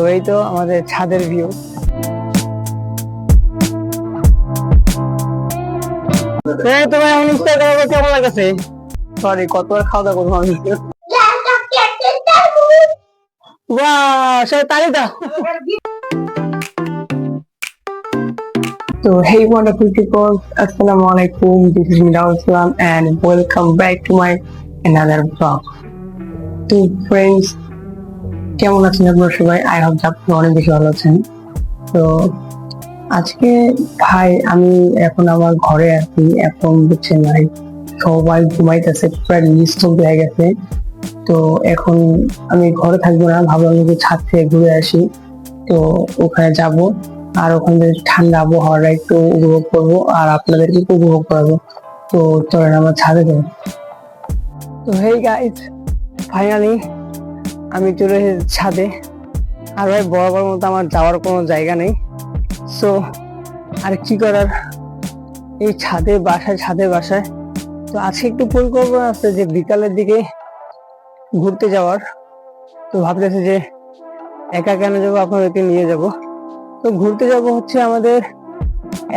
তো এই তো আমাদের ছাদের ভিউ। তোমার কেমন লাগছে? সরি, কতবার খাওয়া দাওয়া করবো আমি। So hey wonderful people, Assalamu alaikum, this is Midal Islam and welcome back to my another vlog. তো friends, কেমন আছেন আপনারা সবাই? I hope আপনারা অনেক বেশি ভালো আছেন। তো আজকে ভাই আমি এখন আমার ঘরে আছি, এখন বুঝছেন ভাই সবাই ঘুমাইতেছে, প্রায় নিস্তব্ধ হয়ে গেছে। তো এখন আমি ঘরে থাকবো না, ভাবলাম যে ছাদ থেকে ঘুরে আসি। তো ওখানে যাব আর ওখানে ঠান্ডা আবহাওয়াটা একটু উপভোগ করবো আর আপনাদেরকে একটু উপভোগ করাবো। তো চলেন আমার ছাদে যাই। তো হেই গাইস, ফাইনালি আমি চলে এসেছি ছাদে। আর ভাই বরাবর মতো আমার যাওয়ার কোনো জায়গা নেই, সো আর কি করার, এই ছাদে বাসায়। তো আজকে একটু পরিকল্পনা আছে যে বিকালের দিকে ঘুরতে যাওয়ার। তো ভাবতেছি যে একা কেন যাবো, আপনাদেরকে নিয়ে যাব। তো ঘুরতে যাব হচ্ছে আমাদের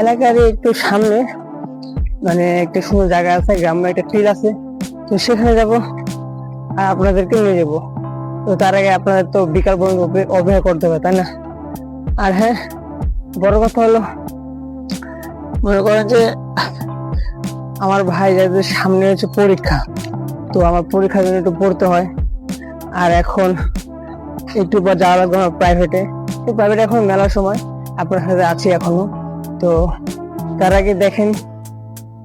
এলাকার একটু সামনে, মানে একটা সুন্দর জায়গা আছে, গ্রামে একটা টিল আছে, তো সেখানে যাব আর আপনাদেরকে নিয়ে যাব। তো তার আগে আপনাদের তো বিকাল পর্যন্ত অপেক্ষা করতে হবে, তাই না? আর হ্যাঁ, বড় কথা হলো, মনে করেন যে আমার ভাই যাদের সামনে হচ্ছে পরীক্ষা, তো আমার পরীক্ষার জন্য একটু পড়তে হয়। আর এখন একটু পর যাওয়া লাগবে আমার প্রাইভেটে। তো প্রাইভেটে এখন মেলার সময়, আপনার সাথে আছি এখনো। তো তার আগে দেখেন,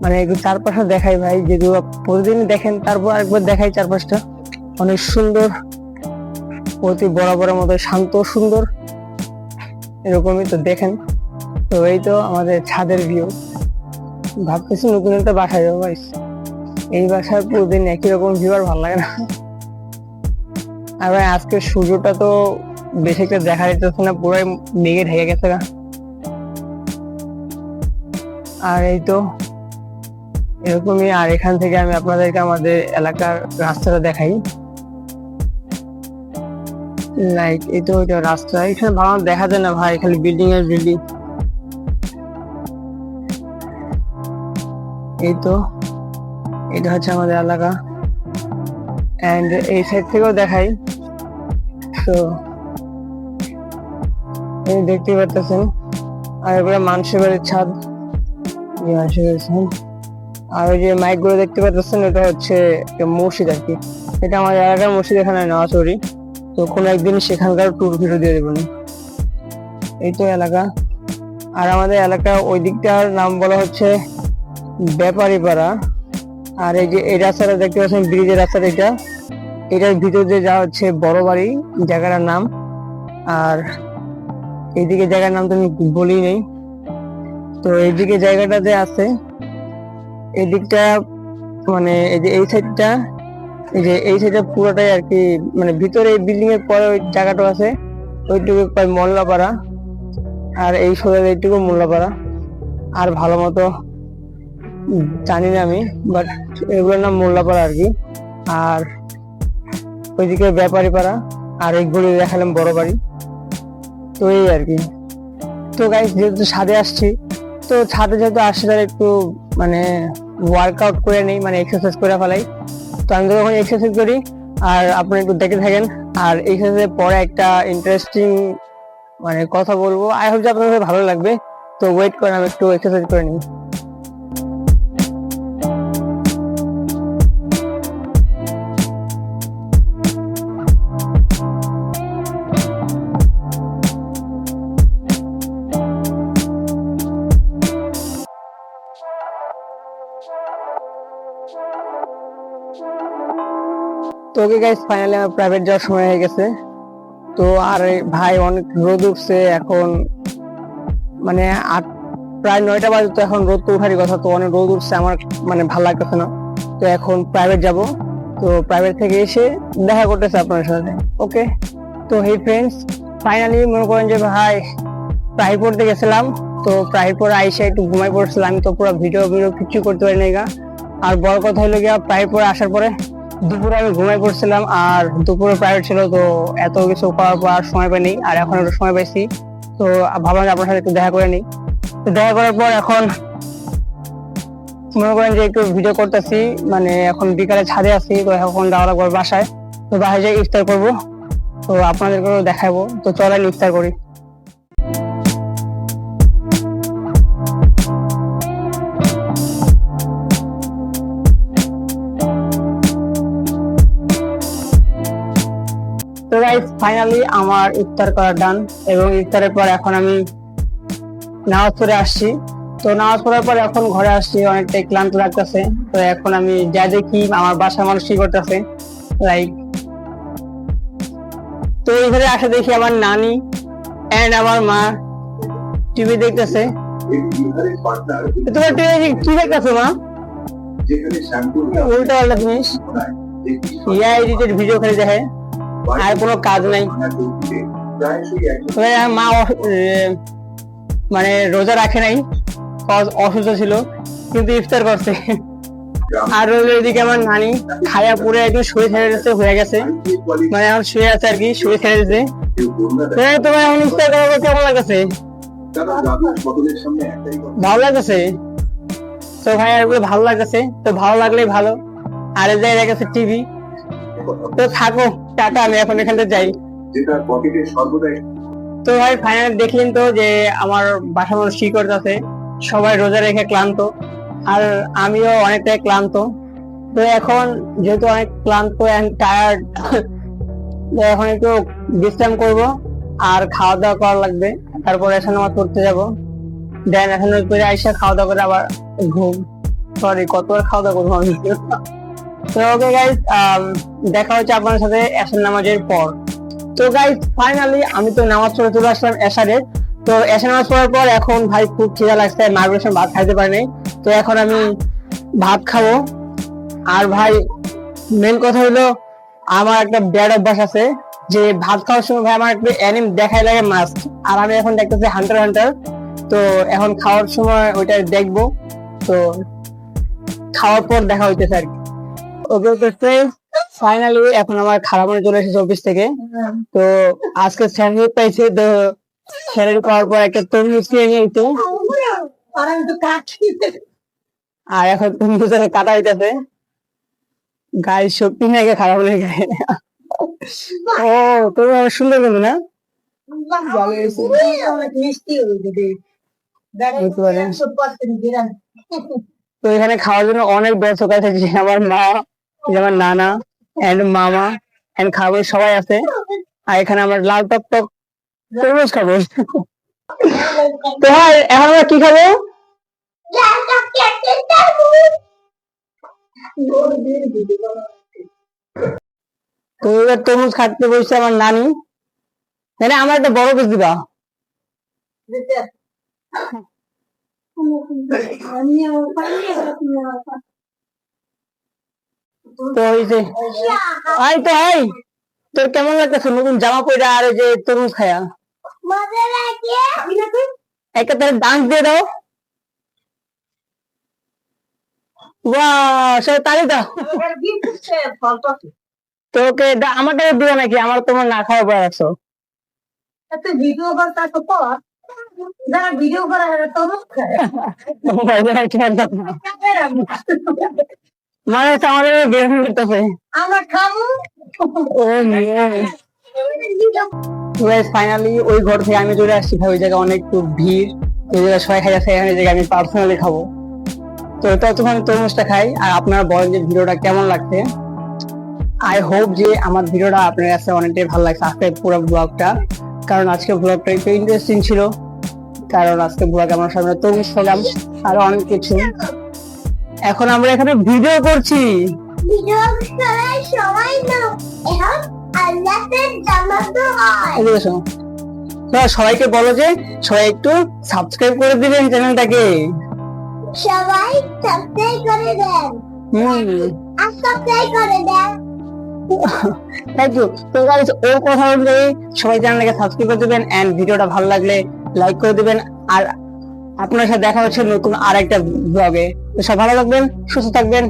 মানে একটু চারপাশটা দেখাই ভাই, যেহেতু প্রতিদিন দেখেন, তারপর একবার দেখাই চারপাশটা অনেক সুন্দর, অতি বরাবরের মতো শান্ত সুন্দর, এরকমই। তো দেখেন, তো এই তো আমাদের ছাদের ভিউ। ভাবতেছি নতুন একটা বাসায় যাবো ভাই, এই বাসায় প্রতিদিন একই রকম ভিউ আর ভালো লাগে না। আর ভাই আজকের সূর্যটা তো বেশি একটা দেখা যাচ্ছে না, পুরাই মেঘে ঢেকে গেছে না। আর এই তো এরকমই। আর এখান থেকে আমি আপনাদেরকে আমাদের এলাকার রাস্তাটা দেখাই। লাইক এই তো ওইটা রাস্তা, এখানে ভালো দেখা যায় না ভাই, খালি বিল্ডিং আর বিল্ডিং। এই তো এটা হচ্ছে আমাদের এলাকা, এন্ড এই সাইড থেকেও দেখাই। তো এই দেখতে পাচ্ছেন, আর এগুলো মানুষের বাড়ির ছাদ, মানুষের বাড়ির ছাদ। আর ওই যে মাইক গুলো দেখতে পাচ্ছেন, এটা হচ্ছে মসজিদ আর কি। এটা আমাদের এলাকার মসজিদ, এখানে নেওয়া চুরি। তো কোনো একদিন সেখানকার ট্যুর ভিডিও দিয়ে দেবেন। এই তো এলাকা। আর আমাদের এলাকা ওই দিকটার নাম বলা হচ্ছে ব্যাপারী পাড়া। আর এই যে এই রাস্তাটা দেখতে পাচ্ছেন, ব্রিজের রাস্তাটা, এটার ভিতর দিয়ে যাওয়া হচ্ছে বড় বাড়ি জায়গাটার নাম। আর এইদিকে জায়গার নাম তো আমি বলি নেই। তো এইদিকে জায়গাটাতে আছে, এই দিকটা মানে এই যে এই সাইডটা, এই সাইডটা পুরোটাই আর কি, মানে ভিতরে এই বিল্ডিং এর পরে ওই জায়গাটা আছে, ওইটুকু কয় মোল্লাপাড়া। আর এই সোজা এইটুকু মোল্লাপাড়া। আর ভালো মতো জানি না আমি, বাট এগুলোর নাম মোল্লাপাড়া আর কি। আর ওইদিকে ব্যাপারী পাড়া, আর এইগুলি দেখালাম বড় বাড়ি। তো এই আর কি। তো গাইস, যেহেতু ছাদে আসছি, তো ছাদে যেহেতু আসছি তাহলে একটু মানে ওয়ার্কআউট করে নেই, মানে এক্সারসাইজ করে ফেলাই। তো আমি যখন এক্সারসাইজ করি আর আপনি একটু দেখে থাকেন। আর এক্সারসাইজের পরে একটা ইন্টারেস্টিং মানে কথা বলবো, আই হোপ যে আপনাদের ভালো লাগবে। তো ওয়েট করেন, আমি একটু এক্সারসাইজ করে নিই। তো ওকে গাইস, ফাইনালি আমার প্রাইভেট যাওয়ার সময় হয়ে গেছে। তো আর ভাই অনেক রোদ উঠছে এখন, মানে প্রায় 9টা বাজে, তো এখন রোদ তো উঠারই কথা। তো অনেক রোদ উঠছে, আমার মানে ভালো লাগতেছে না। তো এখন প্রাইভেট যাব। তো প্রাইভেট থেকে এসে দেখা করতেছে আপনার সাথে, ওকে? তো হেই ফ্রেন্ডস, ফাইনালি মনে করেন যে ভাই প্রাইভেট পড়তে গেছিলাম। তো প্রাইভেট পড়ে আইসে একটু ঘুমাই পড়ছিলাম, আমি তো পুরো ভিডিও কিছু করতে পারি না। আর বড় কথা হলো গিয়া প্রাইভেট পড়ে আসার পরে দুপুরে আমি ঘুমাই পড়ছিলাম, আর দুপুরে প্রাইভেট ছিল, তো এত কিছু করার পর আর সময় পাইনি। আর এখন একটু সময় পাইছি, তো ভাবলাম যে আপনার সাথে একটু দেখা করে নিই। তো দেখা করার পর এখন মনে করেন যে একটু ভিডিও করতেছি, মানে এখন বিকালে ছাদে আছি, তো এখন যাওয়া লাগবে বাসায়। তো বাসায় যাই ইফতার করবো, তো আপনাদেরকেও দেখাবো। তো চলেন ইফতার করি। তো গাইস ফাইনালি আমার ইফতার করা ডান, এবং ইফতারের পর এখন আমি নামাজ পড়ে আসছি। তো নামাজ পড়ার পর এখন ঘরে আসছি, অনেকটাই ক্লান্ত লাগতেছে। তো এখন আমি যা দেখি আমার বাসার মানুষ কি করতেছে, লাইক তো এখানে আসে দেখি আমার নানি এন্ড আমার মা টিভি দেখতেছে। তোমার টিভি কি দেখতেছো মা? উল্টা পাল্টা জিনিস, ইয়া এডিটেড ভিডিও খালি দেখে, আর কোনো কাজ নাই। মা মানে রোজা রাখে নাই, অসুস্থ ছিল, কিন্তু ইফতার করছে। আর এদিকে আমার নানি খায়া পুরো একটু শুয়ে ছেড়ে দিচ্ছে, হয়ে গেছে, মানে এখন শুয়ে আছে আর কি, শুয়ে ছেড়ে দিচ্ছে। তোমার এখন ইফতার করার পর কেমন লাগতেছে? ভালো লাগতেছে? তো ভাই আর ভালো লাগতেছে, তো ভালো লাগলেই ভালো। আর এই জায়গায় গেছে টিভি। তো থাকো, টাটা, আমি এখন এখান থেকে যাই। তো ভাই ফাইনালি দেখলেন তো যে আমার বাসা মানুষ কি করতেছে, সবাই রোজা রেখে ক্লান্ত, আর আমিও অনেকটাই ক্লান্ত। তো এখন যেহেতু অনেক ক্লান্ত এন্ড টায়ার্ড, এখন একটু বিশ্রাম করব আর খাওয়া দাওয়া করা লাগবে, তারপর এখানে আমার পড়তে যাবো। দেন এখন করে আইসা খাওয়া দাওয়া করে আবার ঘুম। সরি, কতবার খাওয়া দাওয়া করবো আমি। তো ওকে গাইস, দেখা হচ্ছে আপনার সাথে এশার নামাজের পর। তো গাইস ফাইনালি আমি তো নামাজ পড়ে চলে আসলাম এশারের। তো এশার নামাজ পড়ার পর এখন ভাই খুব খিদা লাগছে, মাগরিবের সময় ভাত খাইতে পারি নাই। তো এখন আমি ভাত খাবো। আর ভাই মেন কথা হলো, আমার একটা ব্যাড অভ্যাস আছে যে ভাত খাওয়ার সময় ভাই আমার একটু অ্যানিম দেখাই লাগে মাস্ট। আর আমি এখন দেখতেছি হান্টার হান্টার, তো এখন খাওয়ার সময় ওইটা দেখবো। তো খাওয়ার পর দেখা হইতেছে আর কি। ওকে ওকে, ফাইনালি এখন আমার খারাপ মনে চলে এসেছে অফিস থেকে। তো আজকে স্যালারি পাইছে, তো স্যালারি পাওয়ার পর একটা তরমুজ কিনে নিয়ে আইতো, আর এখন তরমুজের কাটা হইতেছে। গায়ে শক্তি নাকি খারাপ লেগে গায়ে। ও তুমি আমার সুন্দর বলবো না? তো এখানে খাওয়ার জন্য অনেক দর্শক আছে, আমার মা, আমার নানা এন্ড মামা এন্ড খাবার সবাই আছে। আর এখানে আমার লাল টক টক তরমুজ খাবো। তো ভাই এখন আমরা কি খাবো? তো এবার তরমুজ খাটতে বসছে আমার নানি, মানে আমার একটা বড় পিস দিবা। তো হইছে, আই তো হাই, তোর কেমন লাগতেছে নতুন জামা পরে আর যে তরমুজ খায়া? একটা তার ডান্স দিয়ে দাও। বাহ, সে তালি দাও। তোকে আমাকে দিও নাকি? আমার তোমার না খাওয়া পরে আছো। ভিডিও করতে তো পর যারা ভিডিও করে তরমুজ খায়, মানে আমাদের বের করতেছে, আমরা খাবো। ফাইনালি ওই ঘর থেকে আমি চলে আসছি ভাই, ওই জায়গায় অনেক ভিড়, ওই জায়গায় সবাই খাই আছে, এখানে জায়গায় আমি পার্সোনালি খাবো। তো ততক্ষণ তরমুজটা খাই। আর আপনারা বলেন যে ভিডিওটা কেমন লাগছে। আই হোপ যে আমার ভিডিওটা আপনার কাছে অনেকটাই ভালো লাগছে, আজকে পুরো ব্লগটা, কারণ আজকে ব্লগটা একটু ইন্টারেস্টিং ছিল। কারণ আজকে ব্লগে আমার সামনে তরমুজ খেলাম আর অনেক কিছু। এখন আমরা এখানে ভিডিও করছি, সবাইকে বলো যে সবাই একটু সাবস্ক্রাইব করে দিবেন চ্যানেলটাকে, সবাই সাবস্ক্রাইব করে দেন। আর সাবস্ক্রাইব করে দেন। Thank you. তো গাইস ও কথা অনুযায়ী সবাই চ্যানেলটাকে সাবস্ক্রাইব করে দিবেন এন্ড ভিডিওটা ভালো লাগলে লাইক করে দিবেন। আর আপনার সাথে দেখা হচ্ছে নতুন আরেকটা ব্লগে। তো সব ভালো থাকবেন, সুস্থ থাকবেন।